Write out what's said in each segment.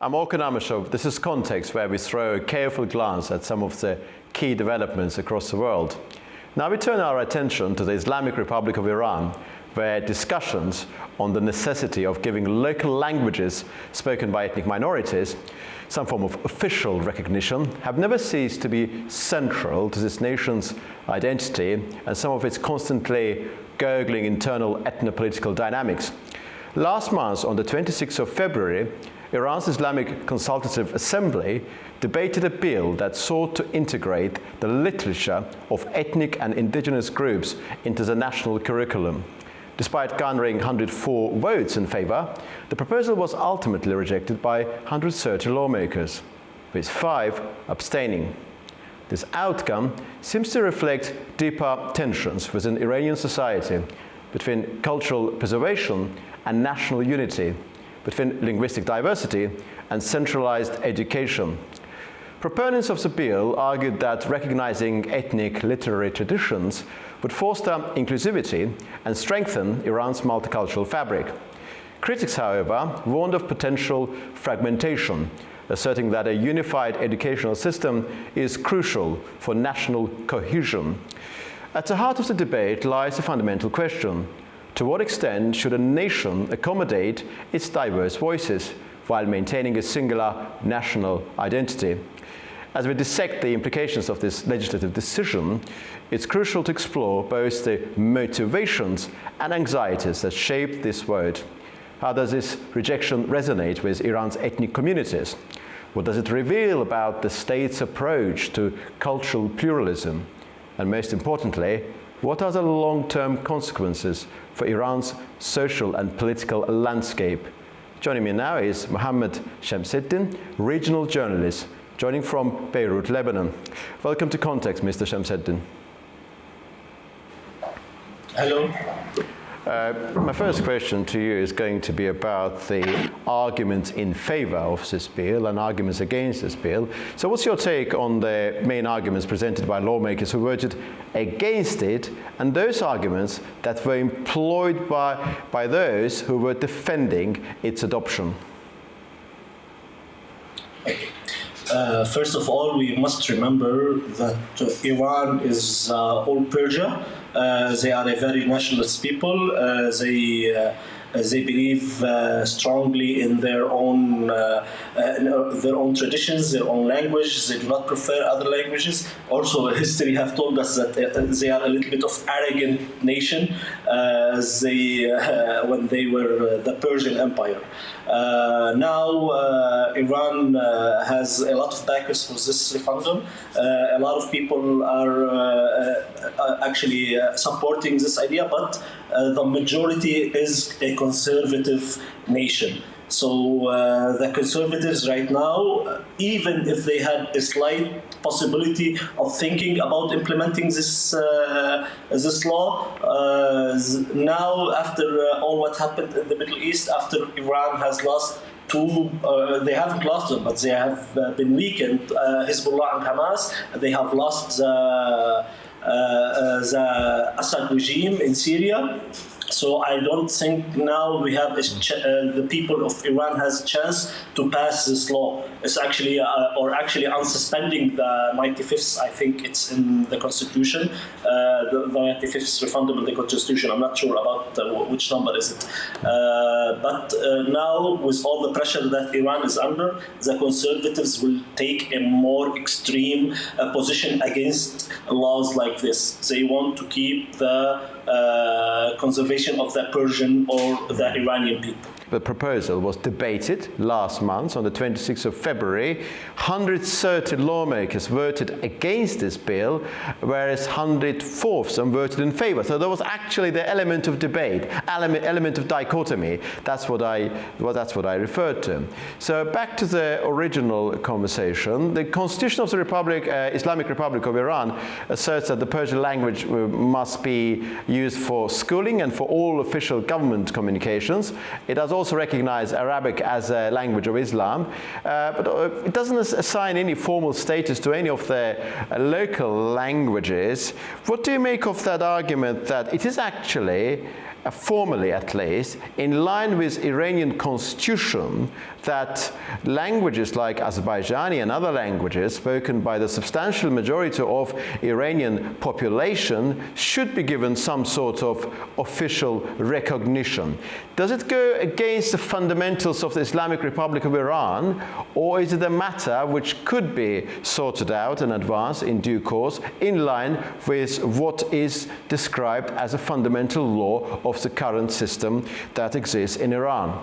I'm Orkhan Amashov. This is Context, where we throw a careful glance at some of the key developments across the world. Now we turn our attention to the Islamic Republic of Iran, where discussions on the necessity of giving local languages spoken by ethnic minorities some form of official recognition have never ceased to be central to this nation's identity and some of its constantly gurgling internal ethno-political dynamics. Last month, on the 26th of February, Iran's Islamic Consultative Assembly debated a bill that sought to integrate the literature of ethnic and indigenous groups into the national curriculum. Despite garnering 104 votes in favor, the proposal was ultimately rejected by 130 lawmakers, with 5 abstaining. This outcome seems to reflect deeper tensions within Iranian society between cultural preservation and national unity, between linguistic diversity and centralized education. Proponents of the bill argued that recognizing ethnic literary traditions would foster inclusivity and strengthen Iran's multicultural fabric. Critics, however, warned of potential fragmentation, asserting that a unified educational system is crucial for national cohesion. At the heart of the debate lies a fundamental question: to what extent should a nation accommodate its diverse voices while maintaining a singular national identity? As we dissect the implications of this legislative decision, it's crucial to explore both the motivations and anxieties that shape this vote. How does this rejection resonate with Iran's ethnic communities? What does it reveal about the state's approach to cultural pluralism? And most importantly, what are the long-term consequences for Iran's social and political landscape? Joining me now is Mohammed Shamseddin, regional journalist, joining from Beirut, Lebanon. Welcome to Context, Mr. Shamseddin. Hello. My first question to you is going to be about the arguments in favor of this bill and arguments against this bill. So what's your take on the main arguments presented by lawmakers who voted against it, and those arguments that were employed by those who were defending its adoption? First of all, we must remember that Iran is all Persia. They are a very nationalist people. They believe strongly in their own traditions, their own language. They do not prefer other languages. Also, history have told us that they are a little bit of arrogant nation when they were the Persian Empire. Now, Iran has a lot of backers for this referendum. A lot of people are actually supporting this idea, but the majority is a conservative nation. So the conservatives right now, even if they had a slight possibility of thinking about implementing this law, now after all what happened in the Middle East, after Iran has lost they haven't lost them, but they have been weakened, Hezbollah and Hamas, they have lost the Assad regime in Syria. So I don't think now we have the people of Iran has a chance to pass this law. It's actually, actually unsuspending the 95th, I think it's in the Constitution, the 95th referendum in the Constitution. I'm not sure about which number is it. But now, with all the pressure that Iran is under, the conservatives will take a more extreme position against laws like this. They want to keep the conservation of the Persian or the Iranian people. The proposal was debated last month on the 26th of February. 130 lawmakers voted against this bill, whereas 104 of them voted in favor. So there was actually the element of debate, element of dichotomy. That's what I referred to. So back to the original conversation. The Constitution of the Islamic Republic of Iran asserts that the Persian language must be used for schooling and for all official government communications. It has also also recognize Arabic as a language of Islam, but it doesn't assign any formal status to any of the local languages. What do you make of that argument that it is actually, formally at least, in line with Iranian constitution that languages like Azerbaijani and other languages spoken by the substantial majority of Iranian population should be given some sort of official recognition? Does it go against the fundamentals of the Islamic Republic of Iran, or is it a matter which could be sorted out in advance in due course in line with what is described as a fundamental law of the current system that exists in Iran?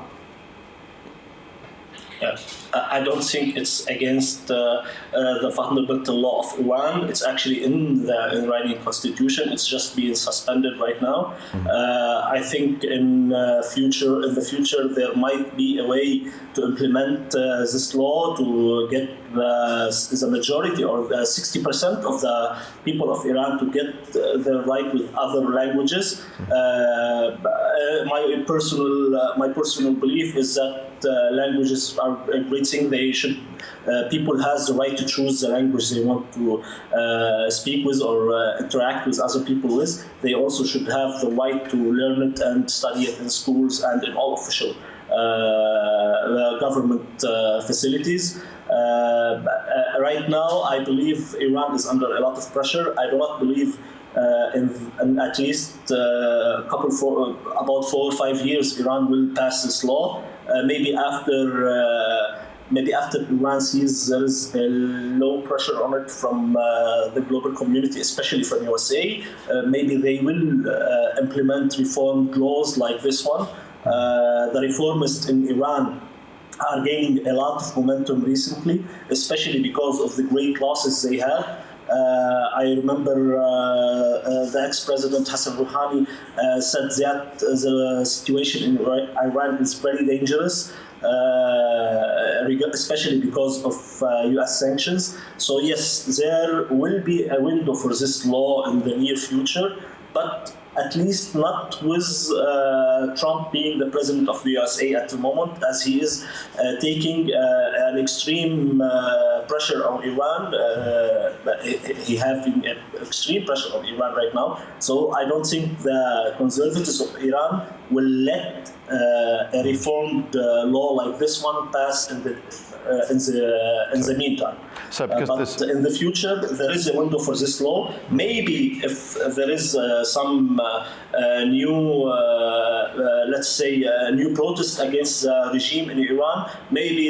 Yeah. I don't think it's against the fundamental law of Iran. It's actually in the Iranian constitution. It's just being suspended right now. I think in the future there might be a way to implement this law to get the majority or 60% of the people of Iran to get the right with other languages. My personal belief is that languages are a great thing. They should. People has the right to choose the language they want to speak with or interact with other people with. They also should have the right to learn it and study it in schools and in all official government facilities. Right now, I believe Iran is under a lot of pressure. I do not believe in at least about 4 or 5 years, Iran will pass this law. Maybe after Iran sees there is a low pressure on it from the global community, especially from USA, maybe they will implement reformed laws like this one. The reformists in Iran are gaining a lot of momentum recently, especially because of the great losses they had. I remember the ex-president Hassan Rouhani said that the situation in Iran is very dangerous, especially because of U.S. sanctions. So yes, there will be a window for this law in the near future, but at least not with Trump being the president of the USA at the moment, as he is taking an extreme pressure on Iran. He having extreme pressure on Iran right now. So I don't think the conservatives of Iran will let a reformed law like this one pass in the meantime. So because in the future, there is a window for this law. Maybe if there is some new, let's say, new protest against the regime in Iran, maybe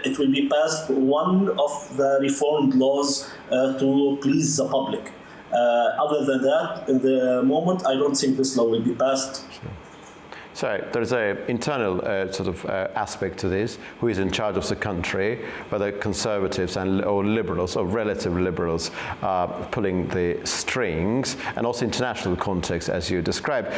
it will be passed one of the reformed laws to please the public. Other than that, in the moment, I don't think this law will be passed. Sure. So there's an internal aspect to this. Who is in charge of the country? Whether conservatives or liberals or relative liberals are pulling the strings, and also international context, as you described.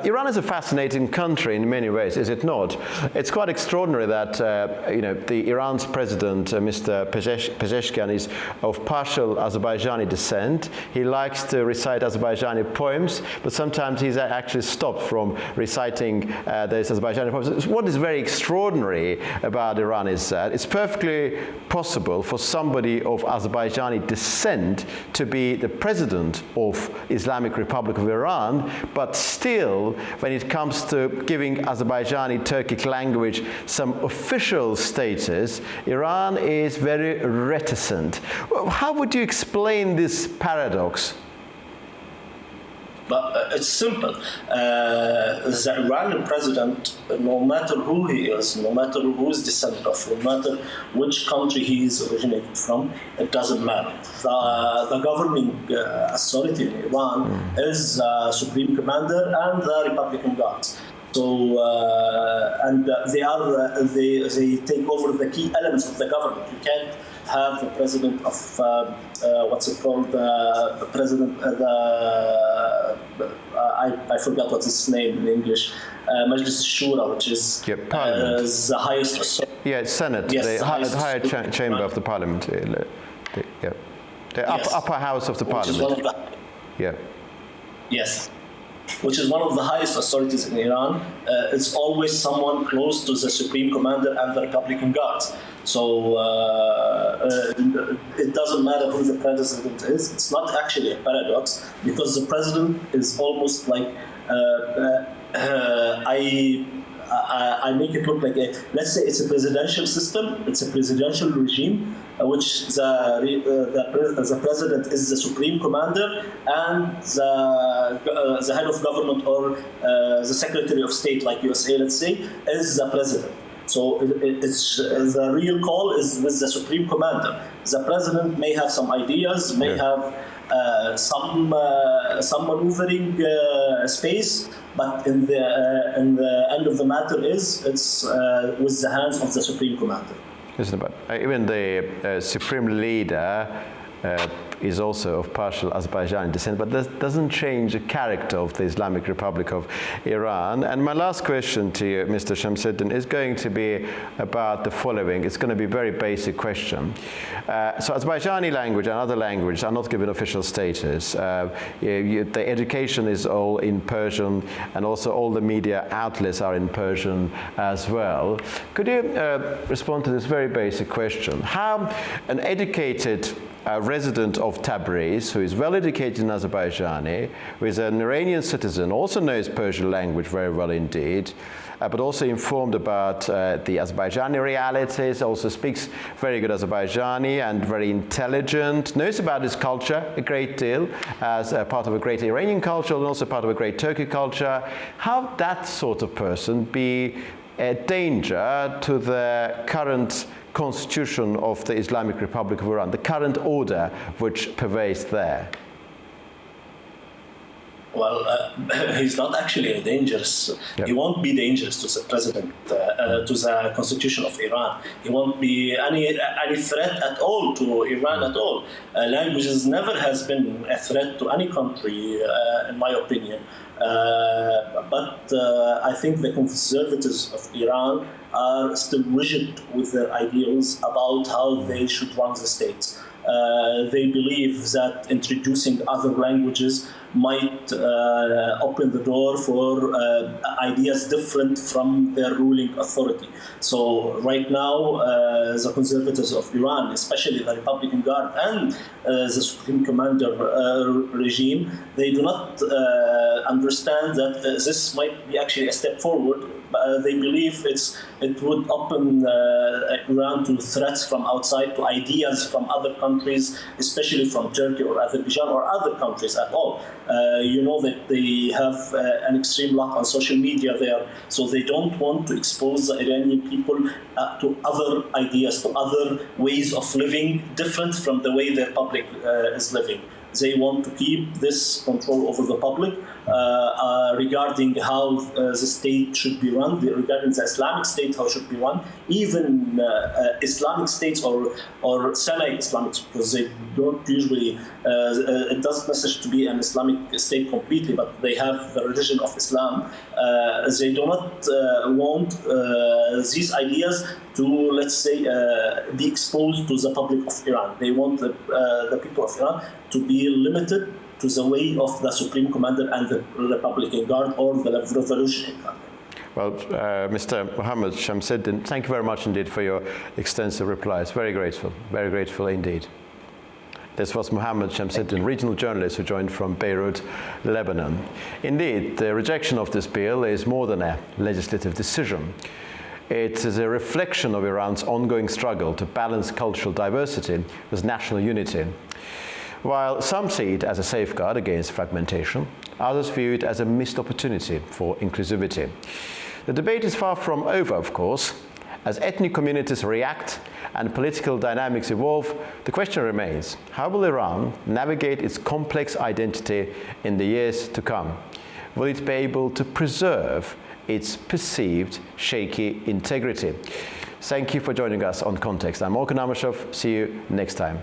Iran is a fascinating country in many ways, is it not? It's quite extraordinary that the Iran's president, Mr. Pezeshkian, is of partial Azerbaijani descent. He likes to recite Azerbaijani poems, but sometimes he's actually stopped from reciting those Azerbaijani poems. What is very extraordinary about Iran is that it's perfectly possible for somebody of Azerbaijani descent to be the president of Islamic Republic of Iran, but still, when it comes to giving Azerbaijani Turkic language some official status, Iran is very reticent. How would you explain this paradox? But it's simple. The Iranian president, no matter who he is, no matter who is descended of, no matter which country he is originated from, it doesn't matter. The governing authority in Iran is Supreme Commander and the Republican Guards. So, they take over the key elements of the government. You can't have the president of the president I forgot what his name in English. Majlis Shura, which is the highest authority. Yeah, it's Senate, yes, the higher chamber of the parliament. The upper house of the parliament. Which is one of the, yeah. Yes. which is one of the highest authorities in Iran, it's always someone close to the Supreme Commander and the Republican Guards. So it doesn't matter who the president is. It's not actually a paradox, because the president is almost like I make it look like let's say it's a presidential system, it's a presidential regime, which the president is the supreme commander, and the head of government, or the secretary of state, like USA, let's say, is the president. So it's the real call is with the supreme commander. The president may have some ideas, may have some maneuvering space, but in the end of the matter it's with the hands of the supreme commander. Isn't it? Even the supreme leader is also of partial Azerbaijani descent, but that doesn't change the character of the Islamic Republic of Iran. And my last question to you, Mr. Shamsuddin, is going to be about the following. It's going to be a very basic question. So Azerbaijani language and other languages are not given official status. The education is all in Persian, and also all the media outlets are in Persian as well. Could you respond to this very basic question? How an educated resident of Tabriz, who is well educated in Azerbaijani, who is an Iranian citizen, also knows Persian language very well indeed, but also informed about the Azerbaijani realities, also speaks very good Azerbaijani and very intelligent, knows about his culture a great deal as a part of a great Iranian culture and also part of a great Turkic culture. How that sort of person be a danger to the current constitution of the Islamic Republic of Iran, the current order which pervades there? Well, he's not actually dangerous. Yep. He won't be dangerous to the president, to the constitution of Iran. He won't be any threat at all to Iran at all. Languages never has been a threat to any country, in my opinion. But I think the conservatives of Iran are still rigid with their ideals about how they should run the state. They believe that introducing other languages might open the door for ideas different from their ruling authority. So right now, the conservatives of Iran, especially the Republican Guard and the Supreme Commander regime, they do not understand that this might be actually a step forward. They believe it would open Iran to threats from outside, to ideas from other countries, especially from Turkey or Azerbaijan or other countries at all. You know that they have an extreme lock on social media there, so they don't want to expose the Iranian people to other ideas, to other ways of living different from the way their public is living. They want to keep this control over the public regarding how the state should be run, regarding the Islamic State, how it should be run, even Islamic states or semi-Islamic, because they don't usually, it doesn't necessarily to be an Islamic state completely, but they have the religion of Islam. They do not want these ideas to, let's say, be exposed to the public of Iran. They want the people of Iran to be limited to the way of the Supreme Commander and the Republican Guard or the Revolutionary Guard. Well, Mr. Mohammad Shamsuddin, thank you very much indeed for your extensive replies. Very grateful indeed. This was Mohammad Shamsuddin, regional journalist who joined from Beirut, Lebanon. Indeed, the rejection of this bill is more than a legislative decision. It is a reflection of Iran's ongoing struggle to balance cultural diversity with national unity. While some see it as a safeguard against fragmentation, others view it as a missed opportunity for inclusivity. The debate is far from over, of course. As ethnic communities react and political dynamics evolve, the question remains, how will Iran navigate its complex identity in the years to come? Will it be able to preserve its perceived shaky integrity? Thank you for joining us on Context. I'm Orkhan Amashov. See you next time.